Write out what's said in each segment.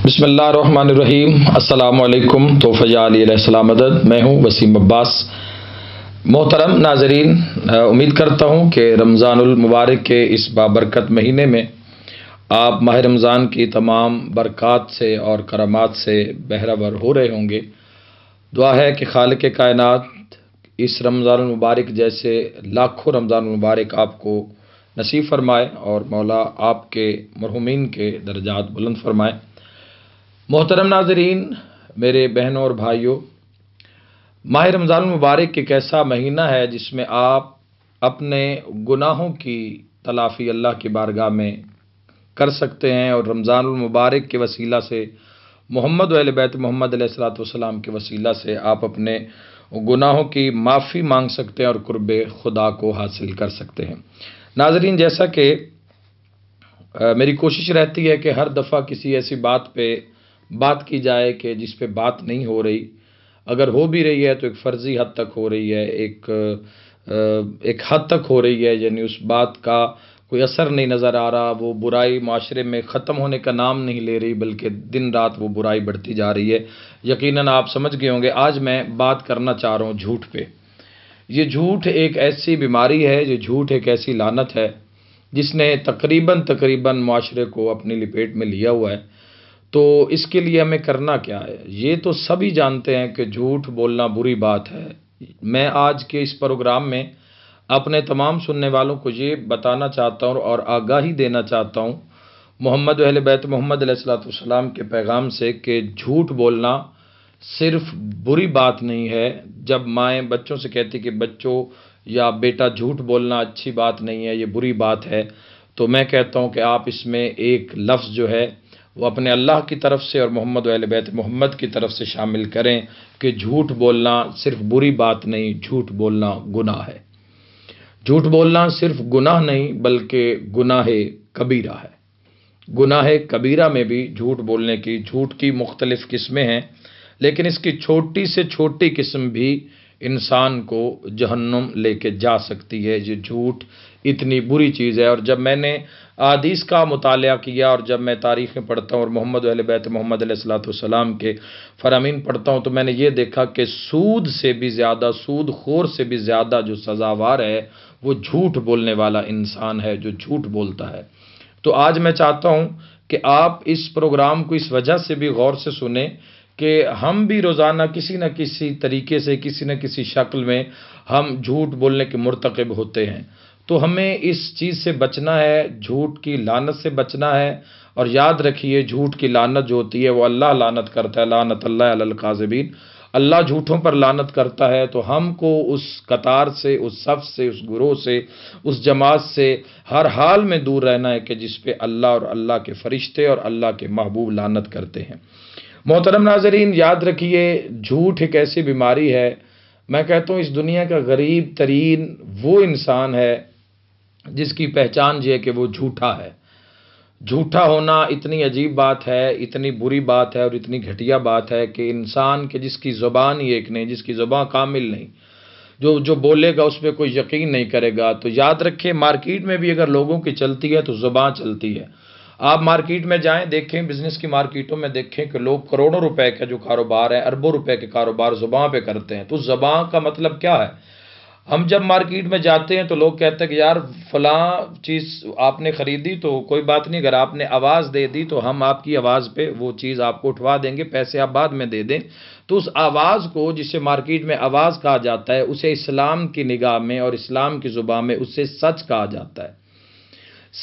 بسم اللہ الرحمن الرحیم۔ السلام علیکم۔ توفیق علی علیہ السلام مدد۔ میں ہوں وسیم عباس۔ محترم ناظرین، امید کرتا ہوں کہ رمضان المبارک کے اس بابرکت مہینے میں آپ ماہ رمضان کی تمام برکات سے اور کرامات سے بہرہ ہو رہے ہوں گے۔ دعا ہے کہ خالق کائنات اس رمضان المبارک جیسے لاکھوں رمضان المبارک آپ کو نصیب فرمائے اور مولا آپ کے مرحومین کے درجات بلند فرمائے۔ محترم ناظرین، میرے بہنوں اور بھائیوں، ماہ رمضان المبارک ایک ایسا مہینہ ہے جس میں آپ اپنے گناہوں کی تلافی اللہ کی بارگاہ میں کر سکتے ہیں، اور رمضان المبارک کے وسیلہ سے محمد و اہل بیت محمد علیہ الصلوۃ والسلام کے وسیلہ سے آپ اپنے گناہوں کی معافی مانگ سکتے ہیں اور قرب خدا کو حاصل کر سکتے ہیں۔ ناظرین، جیسا کہ میری کوشش رہتی ہے کہ ہر دفعہ کسی ایسی بات پہ بات کی جائے کہ جس پہ بات نہیں ہو رہی، اگر ہو بھی رہی ہے تو ایک فرضی حد تک ہو رہی ہے، ایک حد تک ہو رہی ہے، یعنی اس بات کا کوئی اثر نہیں نظر آ رہا، وہ برائی معاشرے میں ختم ہونے کا نام نہیں لے رہی، بلکہ دن رات وہ برائی بڑھتی جا رہی ہے۔ یقیناً آپ سمجھ گئے ہوں گے آج میں بات کرنا چاہ رہا ہوں جھوٹ پہ۔ یہ جھوٹ ایک ایسی بیماری ہے، یہ جھوٹ ایک ایسی لعنت ہے جس نے تقریباً معاشرے کو اپنی لپیٹ میں لیا ہوا ہے۔ تو اس کے لیے ہمیں کرنا کیا ہے؟ یہ تو سبھی جانتے ہیں کہ جھوٹ بولنا بری بات ہے۔ میں آج کے اس پروگرام میں اپنے تمام سننے والوں کو یہ بتانا چاہتا ہوں اور آگاہی دینا چاہتا ہوں محمد و اہل بیت محمد علیہ الصلوۃ والسلام کے پیغام سے کہ جھوٹ بولنا صرف بری بات نہیں ہے۔ جب مائیں بچوں سے کہتی کہ بچوں یا بیٹا جھوٹ بولنا اچھی بات نہیں ہے، یہ بری بات ہے، تو میں کہتا ہوں کہ آپ اس میں ایک لفظ جو ہے وہ اپنے اللہ کی طرف سے اور محمد و اہل بیت محمد کی طرف سے شامل کریں کہ جھوٹ بولنا صرف بری بات نہیں، جھوٹ بولنا گناہ ہے۔ جھوٹ بولنا صرف گناہ نہیں بلکہ گناہ کبیرہ ہے۔ گناہ کبیرہ میں بھی جھوٹ بولنے کی، جھوٹ کی مختلف قسمیں ہیں، لیکن اس کی چھوٹی سے چھوٹی قسم بھی انسان کو جہنم لے کے جا سکتی ہے۔ یہ جھوٹ اتنی بری چیز ہے، اور جب میں نے احادیث کا مطالعہ کیا اور جب میں تاریخیں پڑھتا ہوں اور محمد و اہل بیت محمد علیہ الصلوۃ والسلام کے فرامین پڑھتا ہوں، تو میں نے یہ دیکھا کہ سود سے بھی زیادہ، سود خور سے بھی زیادہ جو سزاوار ہے وہ جھوٹ بولنے والا انسان ہے، جو جھوٹ بولتا ہے۔ تو آج میں چاہتا ہوں کہ آپ اس پروگرام کو اس وجہ سے بھی غور سے سنیں کہ ہم بھی روزانہ کسی نہ کسی طریقے سے، کسی نہ کسی شکل میں ہم جھوٹ بولنے کے مرتکب ہوتے ہیں۔ تو ہمیں اس چیز سے بچنا ہے، جھوٹ کی لعنت سے بچنا ہے، اور یاد رکھیے جھوٹ کی لعنت جو ہوتی ہے وہ اللہ لعنت کرتا ہے، لعنت اللہ علی الکاذبین۔ اللہ جھوٹوں پر لعنت کرتا ہے، تو ہم کو اس قطار سے، اس صف سے، اس گروہ سے، اس جماعت سے ہر حال میں دور رہنا ہے کہ جس پہ اللہ اور اللہ کے فرشتے اور اللہ کے محبوب لعنت کرتے ہیں۔ محترم ناظرین، یاد رکھیے جھوٹ ایک ایسی بیماری ہے، میں کہتا ہوں اس دنیا کا غریب ترین وہ انسان ہے جس کی پہچان یہ ہے کہ وہ جھوٹا ہے۔ جھوٹا ہونا اتنی عجیب بات ہے، اتنی بری بات ہے اور اتنی گھٹیا بات ہے کہ انسان کے جس کی زبان ہی ایک نہیں، جس کی زبان کامل نہیں، جو بولے گا اس پہ کوئی یقین نہیں کرے گا۔ تو یاد رکھیں مارکیٹ میں بھی اگر لوگوں کی چلتی ہے تو زبان چلتی ہے۔ آپ مارکیٹ میں جائیں، دیکھیں بزنس کی مارکیٹوں میں دیکھیں کہ لوگ کروڑوں روپے کا جو کاروبار ہے، اربوں روپے کے کاروبار زبان پہ کرتے ہیں۔ تو زبان کا مطلب کیا ہے؟ ہم جب مارکیٹ میں جاتے ہیں تو لوگ کہتے ہیں کہ یار فلاں چیز آپ نے خریدی تو کوئی بات نہیں، اگر آپ نے آواز دے دی تو ہم آپ کی آواز پہ وہ چیز آپ کو اٹھوا دیں گے، پیسے آپ بعد میں دے دیں۔ تو اس آواز کو، جسے مارکیٹ میں آواز کہا جاتا ہے، اسے اسلام کی نگاہ میں اور اسلام کی زبان میں اسے سچ کہا جاتا ہے۔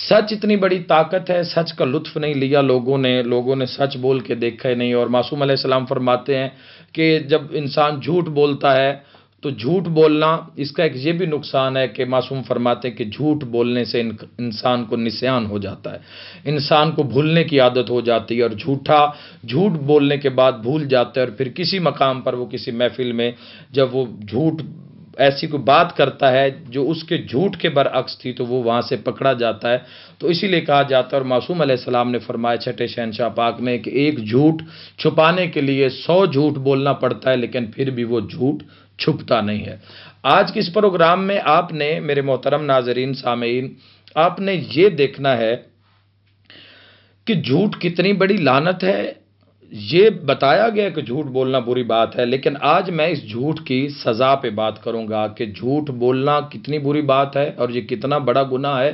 سچ اتنی بڑی طاقت ہے، سچ کا لطف نہیں لیا لوگوں نے سچ بول کے دیکھا ہی نہیں۔ اور معصوم علیہ السلام فرماتے ہیں کہ جب انسان جھوٹ بولتا ہے تو جھوٹ بولنا، اس کا ایک یہ بھی نقصان ہے کہ معصوم فرماتے ہیں کہ جھوٹ بولنے سے انسان کو نسیان ہو جاتا ہے، انسان کو بھولنے کی عادت ہو جاتی ہے، اور جھوٹ بولنے کے بعد بھول جاتا ہے، اور پھر کسی مقام پر وہ کسی محفل میں جب وہ جھوٹ ایسی کوئی بات کرتا ہے جو اس کے جھوٹ کے برعکس تھی تو وہ وہاں سے پکڑا جاتا ہے۔ تو اسی لیے کہا جاتا ہے، اور معصوم علیہ السلام نے فرمایا چھٹے شہنشاہ پاک نے کہ ایک جھوٹ چھپانے کے لیے 100 جھوٹ بولنا پڑتا ہے، لیکن پھر بھی وہ جھوٹ چھپتا نہیں ہے۔ آج کے اس پروگرام میں آپ نے، میرے محترم ناظرین سامعین، آپ نے یہ دیکھنا ہے کہ جھوٹ کتنی بڑی لعنت ہے یہ بتایا گیا کہ جھوٹ بولنا بری بات ہے، لیکن آج میں اس جھوٹ کی سزا پہ بات کروں گا کہ جھوٹ بولنا کتنی بری بات ہے اور یہ کتنا بڑا گناہ ہے،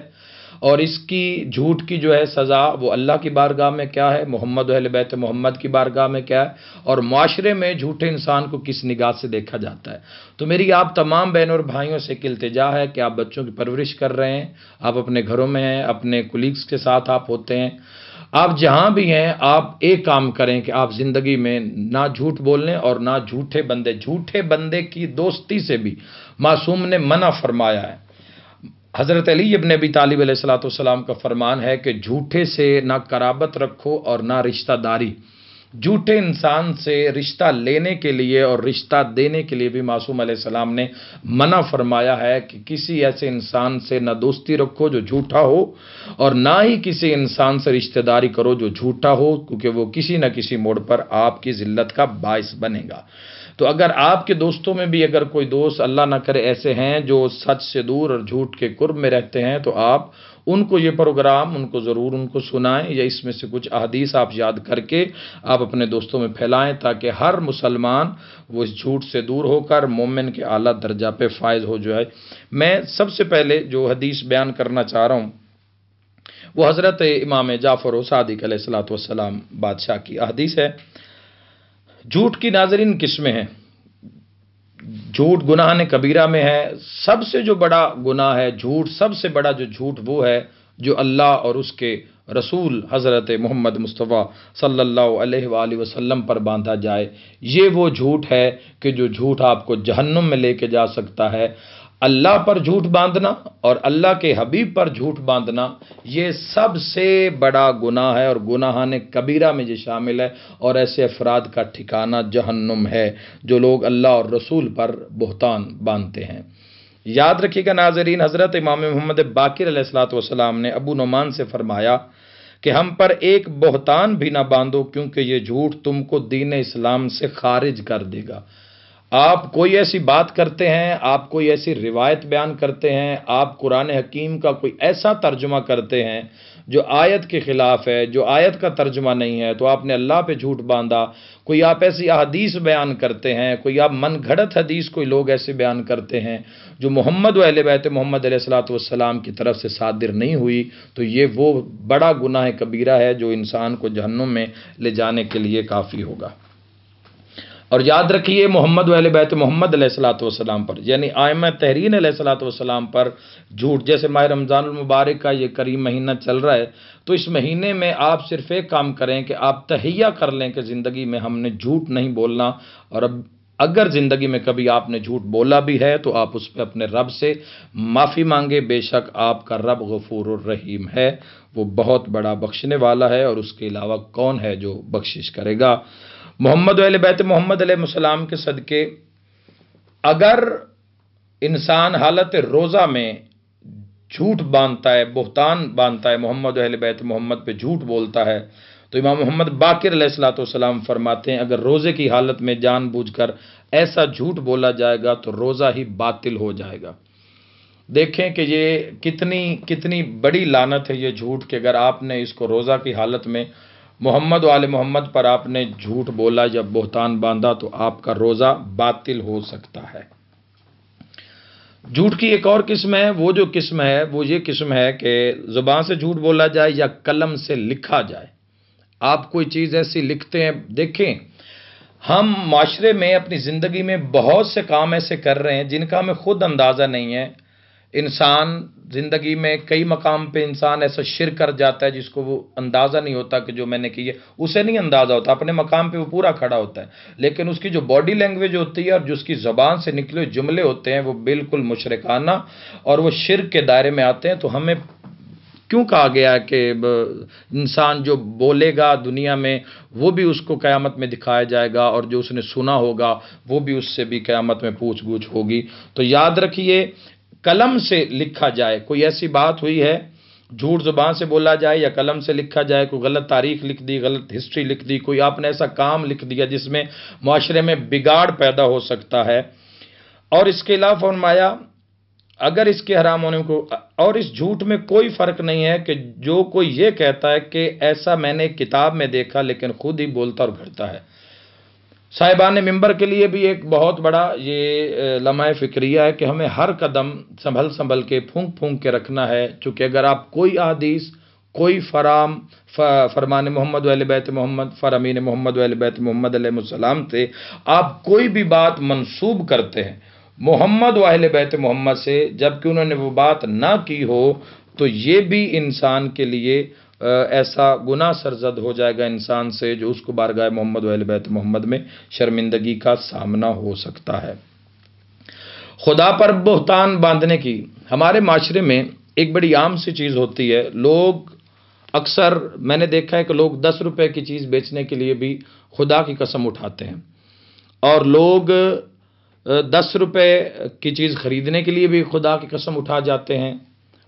اور اس کی جھوٹ کی جو ہے سزا وہ اللہ کی بارگاہ میں کیا ہے، محمد و اہل بیت محمد کی بارگاہ میں کیا ہے، اور معاشرے میں جھوٹے انسان کو کس نگاہ سے دیکھا جاتا ہے۔ تو میری آپ تمام بہنوں اور بھائیوں سے ایک التجا ہے کہ آپ بچوں کی پرورش کر رہے ہیں، آپ اپنے گھروں میں ہیں، اپنے کولیگز کے ساتھ آپ ہوتے ہیں، آپ جہاں بھی ہیں، آپ ایک کام کریں کہ آپ زندگی میں نہ جھوٹ بولنے اور نہ جھوٹے بندے کی دوستی سے بھی معصوم نے منع فرمایا ہے۔ حضرت علی ابن ابی طالب علیہ الصلوۃ والسلام کا فرمان ہے کہ جھوٹے سے نہ قرابت رکھو اور نہ رشتہ داری۔ جھوٹے انسان سے رشتہ لینے کے لیے اور رشتہ دینے کے لیے بھی معصوم علیہ السلام نے منع فرمایا ہے کہ کسی ایسے انسان سے نہ دوستی رکھو جو جھوٹا ہو، اور نہ ہی کسی انسان سے رشتہ داری کرو جو جھوٹا ہو، کیونکہ وہ کسی نہ کسی موڑ پر آپ کی ذلت کا باعث بنے گا۔ تو اگر آپ کے دوستوں میں بھی اگر کوئی دوست اللہ نہ کرے ایسے ہیں جو سچ سے دور اور جھوٹ کے قرب میں رہتے ہیں، تو آپ ان کو یہ پروگرام ضرور ان کو سنائیں، یا اس میں سے کچھ احادیث آپ یاد کر کے آپ اپنے دوستوں میں پھیلائیں، تاکہ ہر مسلمان وہ اس جھوٹ سے دور ہو کر مومن کے اعلیٰ درجہ پہ فائز ہو جائے۔ میں سب سے پہلے جو حدیث بیان کرنا چاہ رہا ہوں وہ حضرت امام جعفر و صادق علیہ الصلوۃ والسلام بادشاہ کی حدیث ہے۔ جھوٹ کی ناظرین قسمیں ہیں۔ جھوٹ گناہ نے کبیرہ میں ہے۔ سب سے جو بڑا گناہ ہے جھوٹ، سب سے بڑا جو جھوٹ وہ ہے جو اللہ اور اس کے رسول حضرت محمد مصطفیٰ صلی اللہ علیہ وآلہ وسلم پر باندھا جائے۔ یہ وہ جھوٹ ہے کہ جو جھوٹ آپ کو جہنم میں لے کے جا سکتا ہے۔ اللہ پر جھوٹ باندھنا اور اللہ کے حبیب پر جھوٹ باندھنا یہ سب سے بڑا گناہ ہے، اور گناہان کبیرہ میں یہ شامل ہے، اور ایسے افراد کا ٹھکانہ جہنم ہے جو لوگ اللہ اور رسول پر بہتان باندھتے ہیں۔ یاد رکھیے گا ناظرین، حضرت امام محمد باقر علیہ الصلوۃ والسلام نے ابو نعمان سے فرمایا کہ ہم پر ایک بہتان بھی نہ باندھو، کیونکہ یہ جھوٹ تم کو دین اسلام سے خارج کر دے گا۔ آپ کوئی ایسی بات کرتے ہیں، آپ کوئی ایسی روایت بیان کرتے ہیں، آپ قرآن حکیم کا کوئی ایسا ترجمہ کرتے ہیں جو آیت کے خلاف ہے، جو آیت کا ترجمہ نہیں ہے، تو آپ نے اللہ پہ جھوٹ باندھا۔ کوئی آپ ایسی احادیث بیان کرتے ہیں، کوئی آپ من گھڑت حدیث کوئی لوگ ایسے بیان کرتے ہیں جو محمد و اہل بیت محمد علیہ الصلوۃ والسلام کی طرف سے صادر نہیں ہوئی، تو یہ وہ بڑا گناہ کبیرہ ہے جو انسان کو جہنم میں لے جانے کے لیے کافی ہوگا۔ اور یاد رکھیے، محمد و اہل بیت محمد علیہ الصلوۃ والسلام پر، یعنی ائمہ تحرین علیہ الصلوۃ والسلام پر جھوٹ، جیسے ماہ رمضان المبارک کا یہ کریم مہینہ چل رہا ہے، تو اس مہینے میں آپ صرف ایک کام کریں کہ آپ تہیہ کر لیں کہ زندگی میں ہم نے جھوٹ نہیں بولنا، اور اب اگر زندگی میں کبھی آپ نے جھوٹ بولا بھی ہے تو آپ اس پہ اپنے رب سے معافی مانگے۔ بے شک آپ کا رب غفور الرحیم ہے، وہ بہت بڑا بخشنے والا ہے، اور اس کے علاوہ کون ہے جو بخشش کرے گا۔ محمد و اہل بیت محمد علیہ السلام کے صدقے اگر انسان حالت روزہ میں جھوٹ باندھتا ہے، بہتان باندھتا ہے، محمد و اہل بیت محمد پہ جھوٹ بولتا ہے، تو امام محمد باقر علیہ الصلوۃ والسلام فرماتے ہیں اگر روزے کی حالت میں جان بوجھ کر ایسا جھوٹ بولا جائے گا تو روزہ ہی باطل ہو جائے گا۔ دیکھیں کہ یہ کتنی بڑی لعنت ہے یہ جھوٹ، کہ اگر آپ نے اس کو روزہ کی حالت میں محمد و آل محمد پر آپ نے جھوٹ بولا یا بہتان باندھا تو آپ کا روزہ باطل ہو سکتا ہے۔ جھوٹ کی ایک اور قسم ہے، وہ جو قسم ہے وہ یہ قسم ہے کہ زبان سے جھوٹ بولا جائے یا قلم سے لکھا جائے۔ آپ کوئی چیز ایسی لکھتے ہیں، دیکھیں ہم معاشرے میں اپنی زندگی میں بہت سے کام ایسے کر رہے ہیں جن کا ہمیں خود اندازہ نہیں ہے۔ انسان زندگی میں کئی مقام پہ انسان ایسا شرک کر جاتا ہے جس کو وہ اندازہ نہیں ہوتا کہ جو میں نے کی ہے، اسے نہیں اندازہ ہوتا، اپنے مقام پہ وہ پورا کھڑا ہوتا ہے، لیکن اس کی جو باڈی لینگویج ہوتی ہے اور جو اس کی زبان سے نکلے جملے ہوتے ہیں وہ بالکل مشرکانہ اور وہ شرک کے دائرے میں آتے ہیں۔ تو ہمیں کیوں کہا گیا ہے کہ انسان جو بولے گا دنیا میں وہ بھی اس کو قیامت میں دکھایا جائے گا، اور جو اس نے سنا ہوگا وہ بھی اس سے بھی قیامت میں پوچھ گچھ ہوگی۔ تو یاد رکھیے، قلم سے لکھا جائے، کوئی ایسی بات ہوئی ہے جھوٹ زبان سے بولا جائے یا قلم سے لکھا جائے، کوئی غلط تاریخ لکھ دی، غلط ہسٹری لکھ دی، کوئی آپ نے ایسا کام لکھ دیا جس میں معاشرے میں بگاڑ پیدا ہو سکتا ہے۔ اور اس کے علاوہ فرمایا اگر اس کے حرام ہونے کو، اور اس جھوٹ میں کوئی فرق نہیں ہے کہ جو کوئی یہ کہتا ہے کہ ایسا میں نے کتاب میں دیکھا لیکن خود ہی بولتا اور گھڑتا ہے۔ صاحبان ممبر کے لیے بھی ایک بہت بڑا یہ لمحہ فکریہ ہے کہ ہمیں ہر قدم سنبھل سنبھل کے پھونک پھونک کے رکھنا ہے، چونکہ اگر آپ کوئی احادیث، کوئی فرمان محمد و اہل بیت محمد، فرامین محمد و اہل بیت محمد علیہ السلام سے آپ کوئی بھی بات منسوب کرتے ہیں محمد و اہل بیت محمد سے، جبکہ انہوں نے وہ بات نہ کی ہو، تو یہ بھی انسان کے لیے ایسا گناہ سرزد ہو جائے گا انسان سے جو اس کو بارگاہ محمد و اہل بیت محمد میں شرمندگی کا سامنا ہو سکتا ہے۔ خدا پر بہتان باندھنے کی ہمارے معاشرے میں ایک بڑی عام سی چیز ہوتی ہے۔ لوگ اکثر، میں نے دیکھا ہے کہ لوگ 10 روپے کی چیز بیچنے کے لیے بھی خدا کی قسم اٹھاتے ہیں، اور لوگ 10 روپے کی چیز خریدنے کے لیے بھی خدا کی قسم اٹھا جاتے ہیں۔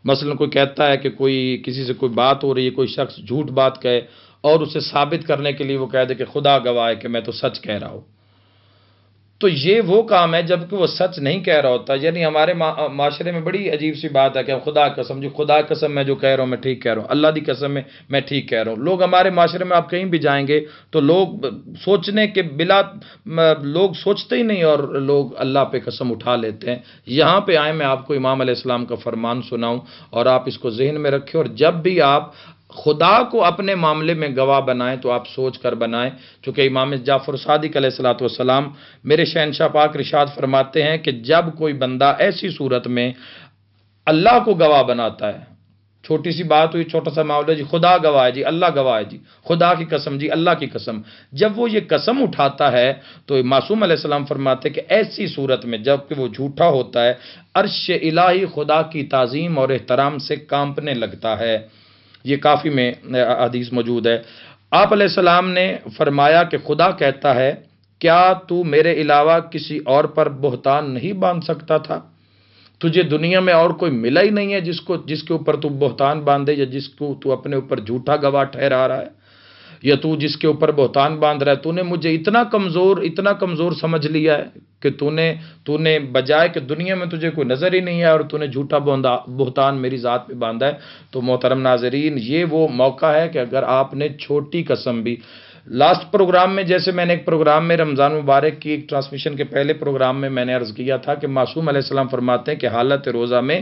مثلا کوئی کہتا ہے کہ کوئی کسی سے کوئی بات ہو رہی ہے، کوئی شخص جھوٹ بات کہے اور اسے ثابت کرنے کے لیے وہ کہہ دے کہ خدا گواہ ہے کہ میں تو سچ کہہ رہا ہوں، تو یہ وہ کام ہے جبکہ وہ سچ نہیں کہہ رہا ہوتا۔ یعنی ہمارے معاشرے میں بڑی عجیب سی بات ہے کہ خدا قسم، جو خدا قسم میں جو کہہ رہا ہوں میں ٹھیک کہہ رہا ہوں، اللہ دی قسم میں ٹھیک کہہ رہا ہوں۔ لوگ ہمارے معاشرے میں آپ کہیں بھی جائیں گے تو لوگ سوچنے کے بلا، لوگ سوچتے ہی نہیں اور لوگ اللہ پہ قسم اٹھا لیتے ہیں۔ یہاں پہ آئیں میں آپ کو امام علیہ السلام کا فرمان سناؤں اور آپ اس کو ذہن میں رکھیں، اور جب بھی آپ خدا کو اپنے معاملے میں گواہ بنائیں تو آپ سوچ کر بنائیں، چونکہ امام جعفر صادق علیہ الصلوۃ والسلام میرے شہنشاہ پاک ارشاد فرماتے ہیں کہ جب کوئی بندہ ایسی صورت میں اللہ کو گواہ بناتا ہے، چھوٹی سی بات ہوئی، چھوٹا سا معاملہ، جی خدا گواہ ہے، جی اللہ گواہ ہے، جی خدا کی قسم، جی اللہ کی قسم، جب وہ یہ قسم اٹھاتا ہے تو معصوم علیہ السلام فرماتے ہیں کہ ایسی صورت میں جب کہ وہ جھوٹا ہوتا ہے، عرش الہی خدا کی تعظیم اور احترام سے کانپنے لگتا ہے۔ یہ کافی میں حدیث موجود ہے۔ آپ علیہ السلام نے فرمایا کہ خدا کہتا ہے، کیا تو میرے علاوہ کسی اور پر بہتان نہیں باندھ سکتا تھا؟ تجھے دنیا میں اور کوئی ملا ہی نہیں ہے جس کے اوپر تو بہتان باندھے، یا جس کو تو اپنے اوپر جھوٹا گواہ ٹھہرا رہا ہے، یا تو جس کے اوپر بہتان باندھ رہا ہے۔ تو نے مجھے اتنا کمزور سمجھ لیا ہے کہ تو نے بجائے کہ دنیا میں تجھے کوئی نظر ہی نہیں ہے اور تو نے جھوٹا بہتان میری ذات پہ باندھا ہے۔ تو محترم ناظرین، یہ وہ موقع ہے کہ اگر آپ نے چھوٹی قسم بھی، لاسٹ پروگرام میں، جیسے میں نے ایک پروگرام میں رمضان مبارک کی ایک ٹرانسمیشن کے پہلے پروگرام میں نے عرض کیا تھا کہ معصوم علیہ السلام فرماتے ہیں کہ حالت روزہ میں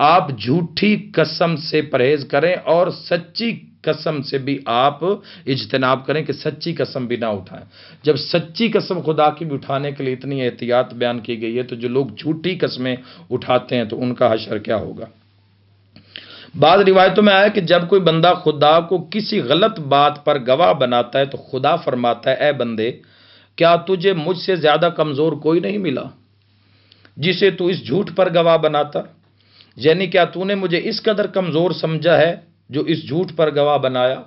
آپ جھوٹی قسم سے پرہیز کریں اور سچی قسم سے بھی آپ اجتناب کریں کہ سچی قسم بھی نہ اٹھائیں۔ جب سچی قسم خدا کی بھی اٹھانے کے لیے اتنی احتیاط بیان کی گئی ہے تو جو لوگ جھوٹی قسمیں اٹھاتے ہیں تو ان کا حشر کیا ہوگا۔ بعض روایتوں میں آیا کہ جب کوئی بندہ خدا کو کسی غلط بات پر گواہ بناتا ہے تو خدا فرماتا ہے، اے بندے، کیا تجھے مجھ سے زیادہ کمزور کوئی نہیں ملا جسے تو اس جھوٹ پر گواہ بناتا؟ یعنی کیا تو نے مجھے اس قدر کمزور سمجھا ہے جو اس جھوٹ پر گواہ بنایا؟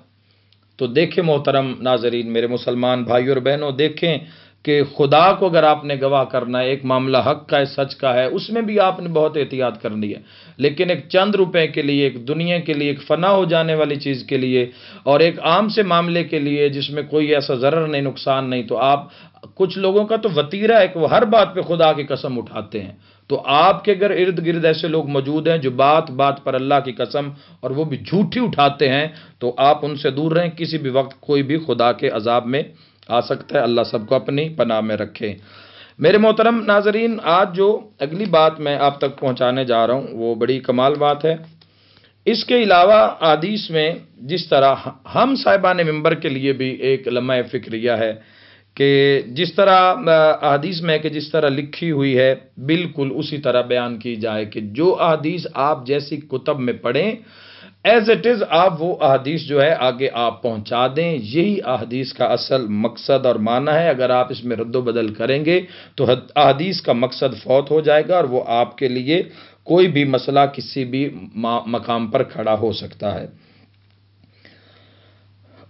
تو دیکھیں محترم ناظرین، میرے مسلمان بھائی اور بہنوں، دیکھیں کہ خدا کو اگر آپ نے گواہ کرنا ہے، ایک معاملہ حق کا ہے، سچ کا ہے، اس میں بھی آپ نے بہت احتیاط کرنی ہے، لیکن ایک چند روپے کے لیے، ایک دنیا کے لیے، ایک فنا ہو جانے والی چیز کے لیے اور ایک عام سے معاملے کے لیے جس میں کوئی ایسا ضرر نہیں، نقصان نہیں، تو آپ، کچھ لوگوں کا تو وتیرہ ہے کہ وہ ہر بات پہ خدا کی قسم اٹھاتے ہیں۔ تو آپ کے اگر ارد گرد ایسے لوگ موجود ہیں جو بات بات پر اللہ کی قسم اور وہ بھی جھوٹی اٹھاتے ہیں تو آپ ان سے دور رہیں۔ کسی بھی وقت کوئی بھی خدا کے عذاب میں آ سکتا ہے۔ اللہ سب کو اپنی پناہ میں رکھے۔ میرے محترم ناظرین، آج جو اگلی بات میں آپ تک پہنچانے جا رہا ہوں وہ بڑی کمال بات ہے۔ اس کے علاوہ حدیث میں جس طرح ہم صاحبان ممبر کے لیے بھی ایک لمحہ فکریہ ہے کہ جس طرح احادیث میں کہ جس طرح لکھی ہوئی ہے بالکل اسی طرح بیان کی جائے کہ جو احادیث آپ جیسی کتب میں پڑھیں ایز اٹ از آپ وہ احادیث جو ہے آگے آپ پہنچا دیں۔ یہی احادیث کا اصل مقصد اور معنی ہے۔ اگر آپ اس میں رد و بدل کریں گے تو احادیث کا مقصد فوت ہو جائے گا اور وہ آپ کے لیے کوئی بھی مسئلہ کسی بھی مقام پر کھڑا ہو سکتا ہے۔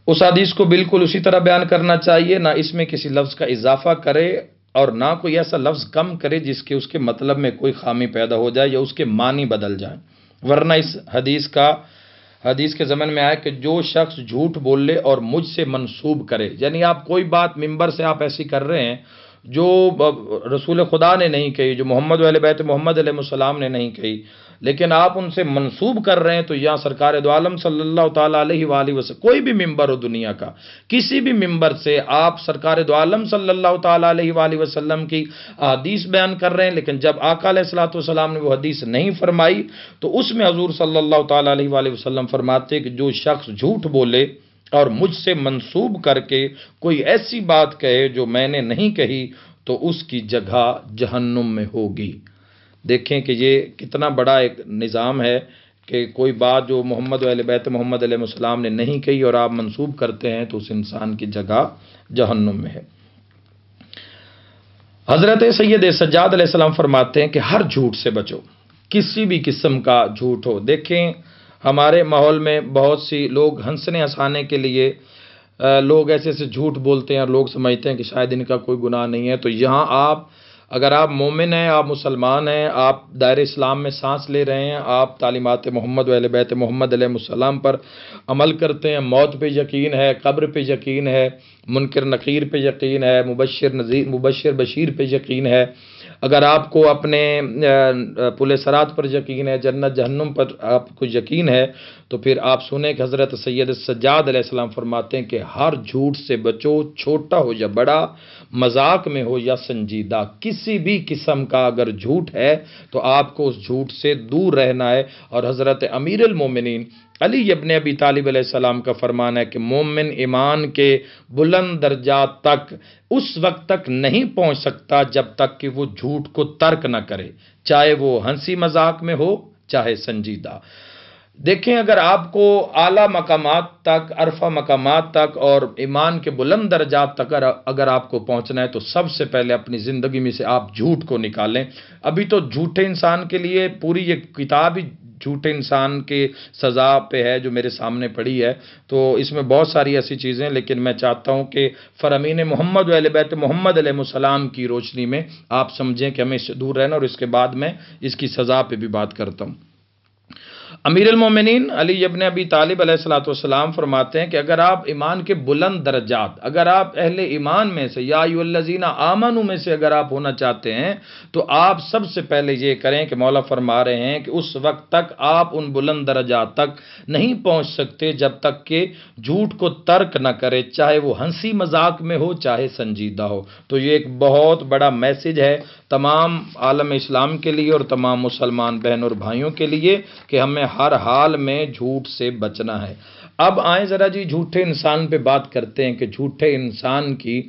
اس حدیث کو بالکل اسی طرح بیان کرنا چاہیے، نہ اس میں کسی لفظ کا اضافہ کرے اور نہ کوئی ایسا لفظ کم کرے جس کے اس کے مطلب میں کوئی خامی پیدا ہو جائے یا اس کے معنی بدل جائیں، ورنہ اس حدیث کے ضمن میں آیا کہ جو شخص جھوٹ بول لے اور مجھ سے منسوب کرے، یعنی آپ کوئی بات ممبر سے آپ ایسی کر رہے ہیں جو رسول خدا نے نہیں کہی، جو محمد و اہل بیت محمد علیہ السلام نے نہیں کہی، لیکن آپ ان سے منسوب کر رہے ہیں، تو یہاں سرکار دو عالم صلی اللہ تعالیٰ علیہ وآلہ وسلم، کوئی بھی ممبر ہو دنیا کا، کسی بھی ممبر سے آپ سرکار دو عالم صلی اللہ تعالیٰ علیہ وآلہ وسلم کی حدیث بیان کر رہے ہیں، لیکن جب آقا علیہ الصلوۃ والسلام نے وہ حدیث نہیں فرمائی تو اس میں حضور صلی اللہ تعالیٰ علیہ وآلہ وسلم فرماتے کہ جو شخص جھوٹ بولے اور مجھ سے منسوب کر کے کوئی ایسی بات کہے جو میں نے نہیں کہی تو اس کی جگہ جہنم میں ہوگی۔ دیکھیں کہ یہ کتنا بڑا ایک نظام ہے کہ کوئی بات جو محمد و اہل بیت محمد علیہ السلام نے نہیں کہی اور آپ منسوب کرتے ہیں تو اس انسان کی جگہ جہنم میں ہے۔ حضرت سید سجاد علیہ السلام فرماتے ہیں کہ ہر جھوٹ سے بچو، کسی بھی قسم کا جھوٹ ہو۔ دیکھیں ہمارے ماحول میں بہت سی لوگ ہنسنے ہنسانے کے لیے لوگ ایسے ایسے جھوٹ بولتے ہیں اور لوگ سمجھتے ہیں کہ شاید ان کا کوئی گناہ نہیں ہے۔ تو یہاں اگر آپ مومن ہیں، آپ مسلمان ہیں، آپ دائرہ اسلام میں سانس لے رہے ہیں، آپ تعلیمات محمد و اہل بیت محمد علیہ السلام پر عمل کرتے ہیں، موت پہ یقین ہے، قبر پہ یقین ہے، منکر نکیر پہ یقین ہے، مبشر بشیر پہ یقین ہے، اگر آپ کو اپنے پل صراط پر یقین ہے، جنت جہنم پر آپ کو یقین ہے، تو پھر آپ سنیں کہ حضرت سید سجاد علیہ السلام فرماتے ہیں کہ ہر جھوٹ سے بچو، چھوٹا ہو یا بڑا، مذاق میں ہو یا سنجیدہ، کسی بھی قسم کا اگر جھوٹ ہے تو آپ کو اس جھوٹ سے دور رہنا ہے۔ اور حضرت امیر المومنین علی ابن ابی طالب علیہ السلام کا فرمان ہے کہ مومن ایمان کے بلند درجات تک اس وقت تک نہیں پہنچ سکتا جب تک کہ وہ جھوٹ کو ترک نہ کرے، چاہے وہ ہنسی مذاق میں ہو چاہے سنجیدہ۔ دیکھیں اگر آپ کو اعلیٰ مقامات تک، عرفہ مقامات تک اور ایمان کے بلند درجات تک اگر آپ کو پہنچنا ہے تو سب سے پہلے اپنی زندگی میں سے آپ جھوٹ کو نکالیں۔ ابھی تو جھوٹے انسان کے لیے پوری یہ کتاب ہی جھوٹے انسان کے سزا پہ ہے جو میرے سامنے پڑی ہے، تو اس میں بہت ساری ایسی چیزیں، لیکن میں چاہتا ہوں کہ فرامین محمد و اہل بیت محمد علیہ السلام کی روشنی میں آپ سمجھیں کہ ہمیں اس سے دور رہنا، اور اس کے بعد میں اس کی سزا پہ بھی بات کرتا ہوں۔ امیر المومنین علی ابن ابی طالب علیہ الصلوۃ والسلام فرماتے ہیں کہ اگر آپ ایمان کے بلند درجات، اگر آپ اہل ایمان میں سے، یا ایھا الذین آمنوا میں سے اگر آپ ہونا چاہتے ہیں تو آپ سب سے پہلے یہ کریں کہ مولا فرما رہے ہیں کہ اس وقت تک آپ ان بلند درجات تک نہیں پہنچ سکتے جب تک کہ جھوٹ کو ترک نہ کرے، چاہے وہ ہنسی مذاق میں ہو چاہے سنجیدہ ہو۔ تو یہ ایک بہت بڑا میسج ہے تمام عالم اسلام کے لیے اور تمام مسلمان بہن اور بھائیوں کے لیے کہ ہمیں ہر حال میں جھوٹ سے بچنا ہے۔ اب آئیں ذرا جی جھوٹے انسان پہ بات کرتے ہیں کہ جھوٹے انسان کی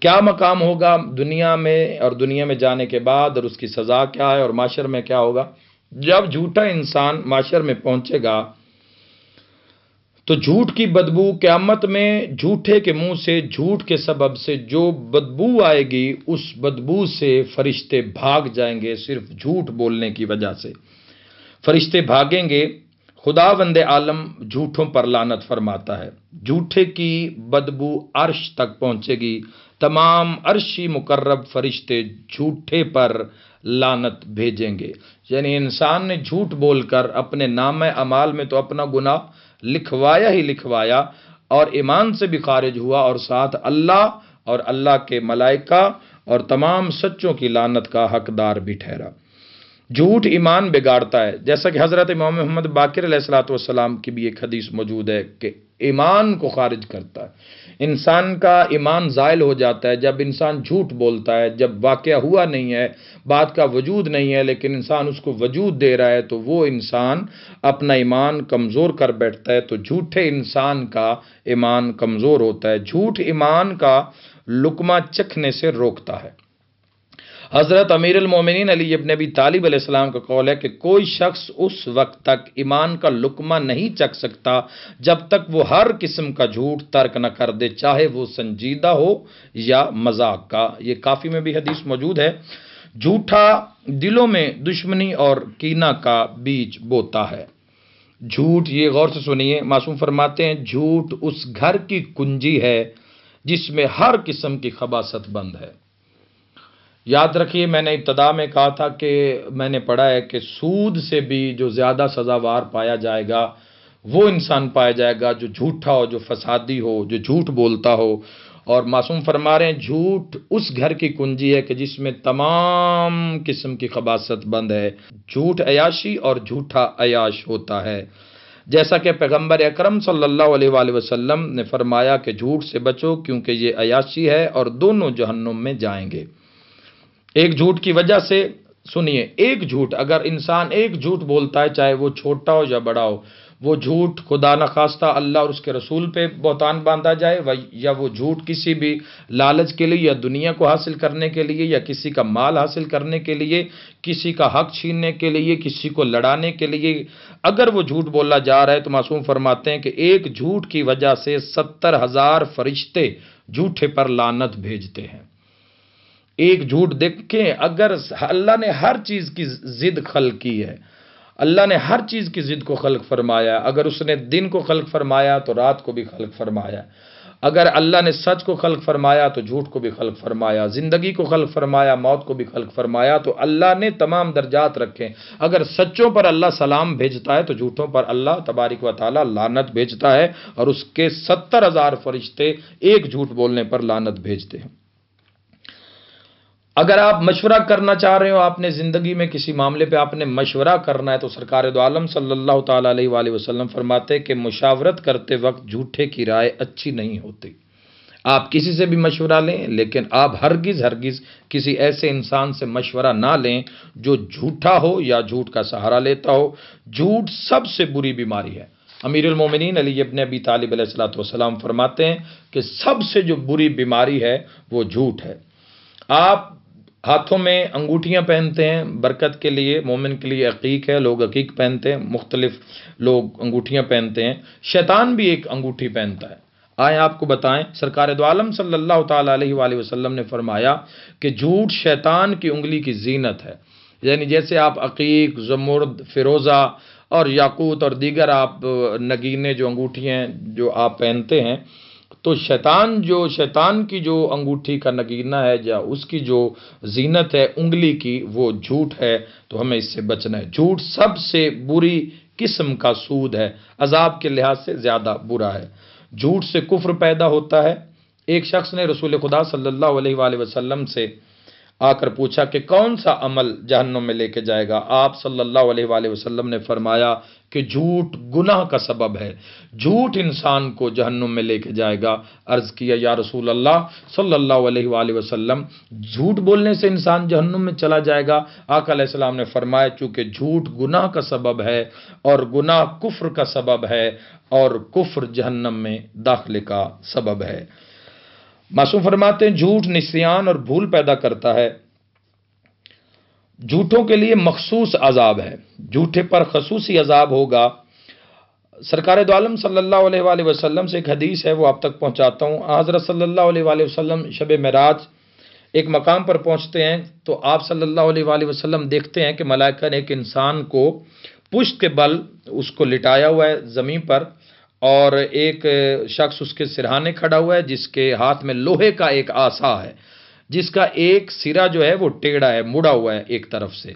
کیا مقام ہوگا دنیا میں اور دنیا میں جانے کے بعد، اور اس کی سزا کیا ہے اور معاشر میں کیا ہوگا۔ جب جھوٹا انسان معاشر میں پہنچے گا تو جھوٹ کی بدبو قیامت میں جھوٹے کے منہ سے، جھوٹ کے سبب سے جو بدبو آئے گی اس بدبو سے فرشتے بھاگ جائیں گے، صرف جھوٹ بولنے کی وجہ سے فرشتے بھاگیں گے۔ خداوند عالم جھوٹوں پر لعنت فرماتا ہے، جھوٹے کی بدبو عرش تک پہنچے گی، تمام عرشی مقرب فرشتے جھوٹے پر لعنت بھیجیں گے۔ یعنی انسان نے جھوٹ بول کر اپنے نامہ اعمال میں تو اپنا گناہ لکھوایا ہی لکھوایا اور ایمان سے بھی خارج ہوا، اور ساتھ اللہ اور اللہ کے ملائکہ اور تمام سچوں کی لعنت کا حقدار بھی ٹھہرا۔ جھوٹ ایمان بگاڑتا ہے، جیسا کہ حضرت امام محمد باقر علیہ الصلوۃ والسلام کی بھی ایک حدیث موجود ہے کہ ایمان کو خارج کرتا ہے، انسان کا ایمان زائل ہو جاتا ہے جب انسان جھوٹ بولتا ہے، جب واقعہ ہوا نہیں ہے، بات کا وجود نہیں ہے لیکن انسان اس کو وجود دے رہا ہے تو وہ انسان اپنا ایمان کمزور کر بیٹھتا ہے۔ تو جھوٹے انسان کا ایمان کمزور ہوتا ہے، جھوٹ ایمان کا لقمہ چکھنے سے روکتا ہے۔ حضرت امیر المومنین علی ابن ابی طالب علیہ السلام کا قول ہے کہ کوئی شخص اس وقت تک ایمان کا لقمہ نہیں چکھ سکتا جب تک وہ ہر قسم کا جھوٹ ترک نہ کر دے، چاہے وہ سنجیدہ ہو یا مذاق کا۔ یہ کافی میں بھی حدیث موجود ہے۔ جھوٹا دلوں میں دشمنی اور کینہ کا بیج بوتا ہے۔ جھوٹ، یہ غور سے سنیے، معصوم فرماتے ہیں جھوٹ اس گھر کی کنجی ہے جس میں ہر قسم کی خباثت بند ہے۔ یاد رکھیے میں نے ابتدا میں کہا تھا کہ میں نے پڑھا ہے کہ سود سے بھی جو زیادہ سزاوار پایا جائے گا وہ انسان پایا جائے گا جو جھوٹا ہو، جو فسادی ہو، جو جھوٹ بولتا ہو اور معصوم فرما رہے ہیں جھوٹ اس گھر کی کنجی ہے کہ جس میں تمام قسم کی خباثت بند ہے، جھوٹ عیاشی اور جھوٹا عیاش ہوتا ہے، جیسا کہ پیغمبر اکرم صلی اللہ علیہ وآلہ وسلم نے فرمایا کہ جھوٹ سے بچو کیونکہ یہ عیاشی ہے اور دونوں جہنم میں جائیں گے۔ ایک جھوٹ کی وجہ سے، سنیے، ایک جھوٹ، اگر انسان ایک جھوٹ بولتا ہے چاہے وہ چھوٹا ہو یا بڑا ہو، وہ جھوٹ خدا نخواستہ اللہ اور اس کے رسول پہ بہتان باندھا جائے، یا وہ جھوٹ کسی بھی لالچ کے لیے یا دنیا کو حاصل کرنے کے لیے یا کسی کا مال حاصل کرنے کے لیے، کسی کا حق چھیننے کے لیے، کسی کو لڑانے کے لیے اگر وہ جھوٹ بولا جا رہا ہے تو معصوم فرماتے ہیں کہ ایک جھوٹ کی وجہ سے 70,000 فرشتے جھوٹے پر لعنت بھیجتے ہیں۔ ایک جھوٹ دیکھیں، اگر اللہ نے ہر چیز کی ضد خلق کی ہے، اللہ نے ہر چیز کی ضد کو خلق فرمایا، اگر اس نے دن کو خلق فرمایا تو رات کو بھی خلق فرمایا، اگر اللہ نے سچ کو خلق فرمایا تو جھوٹ کو بھی خلق فرمایا، زندگی کو خلق فرمایا، موت کو بھی خلق فرمایا، تو اللہ نے تمام درجات رکھے۔ اگر سچوں پر اللہ سلام بھیجتا ہے تو جھوٹوں پر اللہ تبارک و تعالی لعنت بھیجتا ہے، اور اس کے 70,000 فرشتے ایک جھوٹ بولنے پر لعنت بھیجتے ہیں۔ اگر آپ مشورہ کرنا چاہ رہے ہو، آپ نے زندگی میں کسی معاملے پہ آپ نے مشورہ کرنا ہے، تو سرکار دو عالم صلی اللہ تعالیٰ علیہ وآلہ وسلم فرماتے کہ مشاورت کرتے وقت جھوٹے کی رائے اچھی نہیں ہوتی۔ آپ کسی سے بھی مشورہ لیں، لیکن آپ ہرگز کسی ایسے انسان سے مشورہ نہ لیں جو جھوٹا ہو یا جھوٹ کا سہارا لیتا ہو۔ جھوٹ سب سے بری بیماری ہے۔ امیر المومنین علی ابن ابی طالب علیہ الصلوۃ والسلام فرماتے ہیں کہ سب سے جو بری بیماری ہے وہ جھوٹ ہے۔ آپ ہاتھوں میں انگوٹھیاں پہنتے ہیں برکت کے لیے، مومن کے لیے عقیق ہے، لوگ عقیق پہنتے ہیں، مختلف لوگ انگوٹھیاں پہنتے ہیں، شیطان بھی ایک انگوٹھی پہنتا ہے۔ آئیں آپ کو بتائیں، سرکار دو عالم صلی اللہ تعالیٰ علیہ وآلہ وسلم نے فرمایا کہ جھوٹ شیطان کی انگلی کی زینت ہے، یعنی جیسے آپ عقیق، زمرد، فیروزہ اور یاقوت اور دیگر آپ نگینے جو انگوٹھی ہیں جو آپ پہنتے ہیں، تو شیطان کی جو انگوٹھی کا نگینہ ہے یا اس کی جو زینت ہے انگلی کی، وہ جھوٹ ہے، تو ہمیں اس سے بچنا ہے۔ جھوٹ سب سے بری قسم کا سود ہے، عذاب کے لحاظ سے زیادہ برا ہے۔ جھوٹ سے کفر پیدا ہوتا ہے۔ ایک شخص نے رسول خدا صلی اللہ علیہ وآلہ وسلم سے آ کر پوچھا کہ کون سا عمل جہنم میں لے کے جائے گا؟ آپ صلی اللہ علیہ وآلہ وسلم نے فرمایا کہ جھوٹ گناہ کا سبب ہے، جھوٹ انسان کو جہنم میں لے کے جائے گا۔ عرض کیا یا رسول اللہ صلی اللہ علیہ وآلہ وسلم، جھوٹ بولنے سے انسان جہنم میں چلا جائے گا؟ آقا علیہ السلام نے فرمایا چونکہ جھوٹ گناہ کا سبب ہے اور گناہ کفر کا سبب ہے اور کفر جہنم میں داخلے کا سبب ہے۔ معصوم فرماتے ہیں جھوٹ نسیان اور بھول پیدا کرتا ہے۔ جھوٹوں کے لیے مخصوص عذاب ہے، جھوٹے پر خصوصی عذاب ہوگا۔ سرکار دو عالم صلی اللہ علیہ وآلہ وسلم سے ایک حدیث ہے، وہ آپ تک پہنچاتا ہوں۔ حضرت صلی اللہ علیہ وآلہ وسلم شب معراج ایک مقام پر پہنچتے ہیں تو آپ صلی اللہ علیہ وآلہ وسلم دیکھتے ہیں کہ ملائکہ نے ایک انسان کو پشت کے بل اس کو لٹایا ہوا ہے زمین پر، اور ایک شخص اس کے سرہانے کھڑا ہوا ہے جس کے ہاتھ میں لوہے کا ایک عصا ہے، جس کا ایک سرا جو ہے وہ ٹیڑھا ہے، مڑا ہوا ہے ایک طرف سے،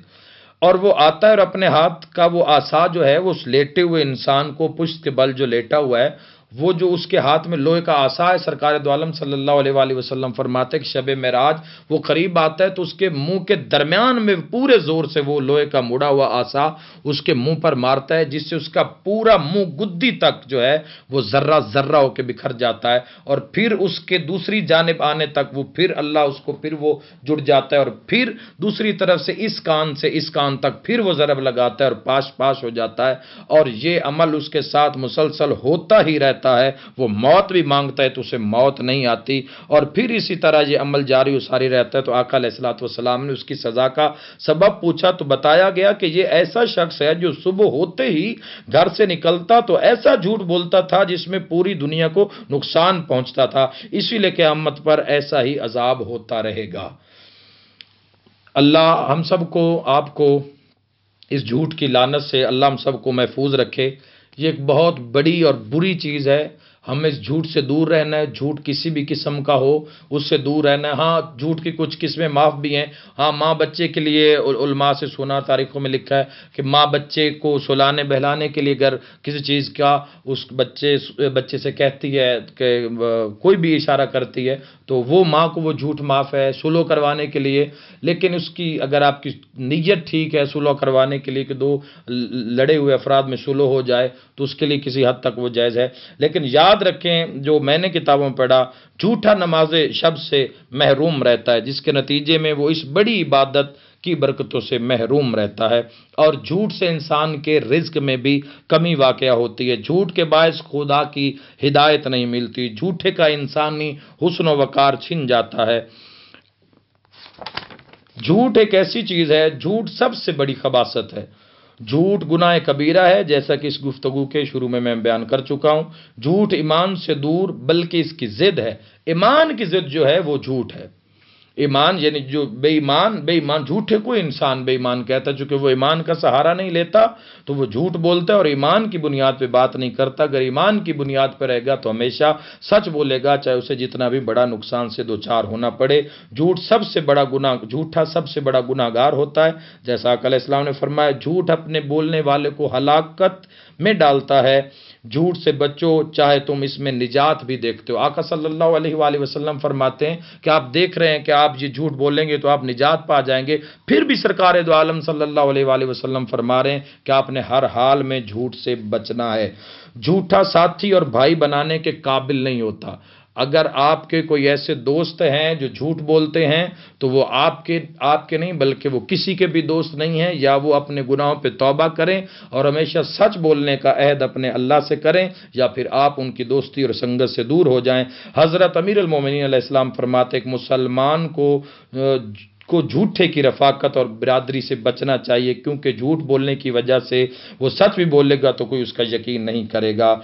اور وہ آتا ہے اور اپنے ہاتھ کا وہ عصا جو ہے وہ اس لیٹے ہوئے انسان کو پشت کے بل جو لیٹا ہوا ہے، وہ جو اس کے ہاتھ میں لوہے کا عصا ہے، سرکار دو عالم صلی اللہ علیہ وآلہ وسلم فرماتے کہ شب معراج وہ قریب آتا ہے تو اس کے منہ کے درمیان میں پورے زور سے وہ لوہے کا مڑا ہوا عصا اس کے منہ پر مارتا ہے، جس سے اس کا پورا منہ گدی تک جو ہے وہ ذرہ ذرہ ہو کے بکھر جاتا ہے، اور پھر اس کے دوسری جانب آنے تک وہ پھر اللہ اس کو پھر وہ جڑ جاتا ہے، اور پھر دوسری طرف سے اس کان تک پھر وہ ضرب لگاتا ہے اور پاش ہو جاتا ہے، اور یہ عمل اس کے ساتھ مسلسل ہوتا ہی رہتا ہے۔ وہ موت بھی مانگتا ہے تو اسے موت نہیں آتی، اور پھر اسی طرح یہ عمل جاری و ساری رہتا ہے۔ تو آقا علیہ الصلوۃ والسلام نے اس کی سزا کا سبب پوچھا تو بتایا گیا کہ یہ ایسا شخص ہے جو صبح ہوتے ہی گھر سے نکلتا تو ایسا جھوٹ بولتا تھا جس میں پوری دنیا کو نقصان پہنچتا تھا، اسی لیے قیامت پر ایسا ہی عذاب ہوتا رہے گا۔ اللہ ہم سب کو، آپ کو اس جھوٹ کی لعنت سے اللہ ہم سب کو محفوظ رکھے۔ یہ ایک بہت بڑی اور بری چیز ہے، ہمیں جھوٹ سے دور رہنا ہے، جھوٹ کسی بھی قسم کا ہو اس سے دور رہنا ہے۔ ہاں جھوٹ کی کچھ قسمیں معاف بھی ہیں۔ ہاں ماں بچے کے لیے علماء سے سنا، تاریخوں میں لکھا ہے کہ ماں بچے کو سلانے بہلانے کے لیے اگر کسی چیز کا اس بچے سے کہتی ہے کہ کوئی بھی اشارہ کرتی ہے تو وہ ماں کو وہ جھوٹ معاف ہے سلو کروانے کے لیے۔ لیکن اس کی اگر آپ کی نیت ٹھیک ہے سلو کروانے کے لیے کہ دو لڑے ہوئے افراد میں سلو ہو جائے تو اس کے لیے کسی حد تک وہ جائز ہے۔ لیکن یاد رکھیں جو میں نے کتابوں میں پڑھا، جھوٹا نماز شب سے محروم رہتا ہے، جس کے نتیجے میں وہ اس بڑی عبادت کی برکتوں سے محروم رہتا ہے، اور جھوٹ سے انسان کے رزق میں بھی کمی واقع ہوتی ہے۔ جھوٹ کے باعث خدا کی ہدایت نہیں ملتی، جھوٹے کا انسانی حسن و وقار چھن جاتا ہے۔ جھوٹ ایک ایسی چیز ہے، جھوٹ سب سے بڑی خباثت ہے۔ جھوٹ گناہ کبیرہ ہے، جیسا کہ اس گفتگو کے شروع میں بیان کر چکا ہوں۔ جھوٹ ایمان سے دور بلکہ اس کی ضد ہے۔ ایمان کی ضد جو ہے وہ جھوٹ ہے۔ ایمان یعنی جو بے ایمان جھوٹے کو انسان بے ایمان کہتا ہے، چونکہ وہ ایمان کا سہارا نہیں لیتا تو وہ جھوٹ بولتا ہے اور ایمان کی بنیاد پہ بات نہیں کرتا۔ اگر ایمان کی بنیاد پہ رہے گا تو ہمیشہ سچ بولے گا، چاہے اسے جتنا بھی بڑا نقصان سے دوچار ہونا پڑے۔ جھوٹا سب سے بڑا گناہگار ہوتا ہے، جیسا آقا علیہ السلام نے فرمایا، جھوٹ اپنے بولنے والے کو ہلاکت میں ڈالتا ہے۔ جھوٹ سے بچو چاہے تم اس میں نجات بھی دیکھتے ہو۔ آقا صلی اللہ علیہ وآلہ وسلم فرماتے ہیں کہ آپ دیکھ رہے ہیں کہ آپ یہ جھوٹ بولیں گے تو آپ نجات پا جائیں گے، پھر بھی سرکار دو عالم صلی اللہ علیہ وآلہ وسلم فرما رہے ہیں کہ آپ نے ہر حال میں جھوٹ سے بچنا ہے۔ جھوٹا ساتھی اور بھائی بنانے کے قابل نہیں ہوتا۔ اگر آپ کے کوئی ایسے دوست ہیں جو جھوٹ بولتے ہیں تو وہ آپ کے نہیں بلکہ وہ کسی کے بھی دوست نہیں ہیں، یا وہ اپنے گناہوں پہ توبہ کریں اور ہمیشہ سچ بولنے کا عہد اپنے اللہ سے کریں، یا پھر آپ ان کی دوستی اور سنگت سے دور ہو جائیں۔ حضرت امیر المومنین علیہ السلام فرماتے ہیں کہ مسلمان کو جھوٹے کی رفاقت اور برادری سے بچنا چاہیے، کیونکہ جھوٹ بولنے کی وجہ سے وہ سچ بھی بولے گا تو کوئی اس کا یقین نہیں کرے گا۔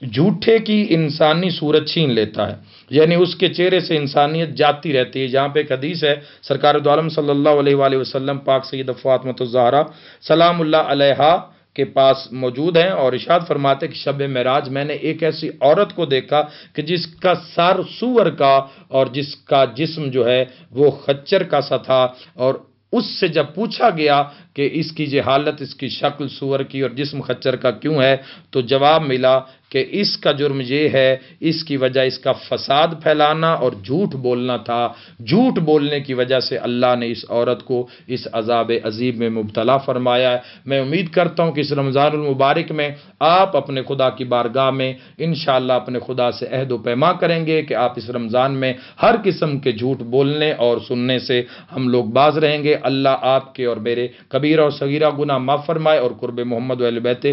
جھوٹے کی انسانی صورت چھین لیتا ہے، یعنی اس کے چہرے سے انسانیت جاتی رہتی ہے۔ جہاں پہ ایک حدیث ہے، سرکار دو عالم صلی اللہ علیہ وآلہ وسلم پاک سیدہ فاطمہ الزہرا سلام اللہ علیہا کے پاس موجود ہیں اور ارشاد فرماتے کہ شب معراج میں نے ایک ایسی عورت کو دیکھا کہ جس کا سر سور کا اور جس کا جسم جو ہے وہ خچر کا سا تھا، اور اس سے جب پوچھا گیا کہ اس کی یہ حالت، اس کی شکل سور کی اور جسم خچر کا کیوں ہے، تو جواب ملا کہ اس کا جرم یہ ہے، اس کی وجہ اس کا فساد پھیلانا اور جھوٹ بولنا تھا۔ جھوٹ بولنے کی وجہ سے اللہ نے اس عورت کو اس عذاب عظیم میں مبتلا فرمایا ہے۔ میں امید کرتا ہوں کہ اس رمضان المبارک میں آپ اپنے خدا کی بارگاہ میں انشاءاللہ اپنے خدا سے عہد و پیما کریں گے کہ آپ اس رمضان میں ہر قسم کے جھوٹ بولنے اور سننے سے ہم لوگ باز رہیں گے۔ اللہ آپ کے اور میرے کبیرہ اور صغیرہ گناہ معاف فرمائے اور قرب محمد و اہل بیت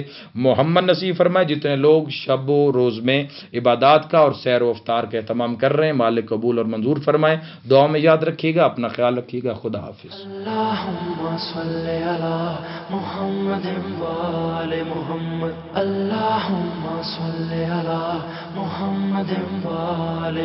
محمد نصیب فرمائے۔ جتنے لوگ شب و روز میں عبادات کا اور سیر و افطار کا اہتمام کر رہے ہیں، مالک قبول اور منظور فرمائے۔ دعا میں یاد رکھیے گا، اپنا خیال رکھیے گا۔ خدا حافظ۔ اللہم صلی علی محمد وآل محمد، اللہم صلی علی محمد وآل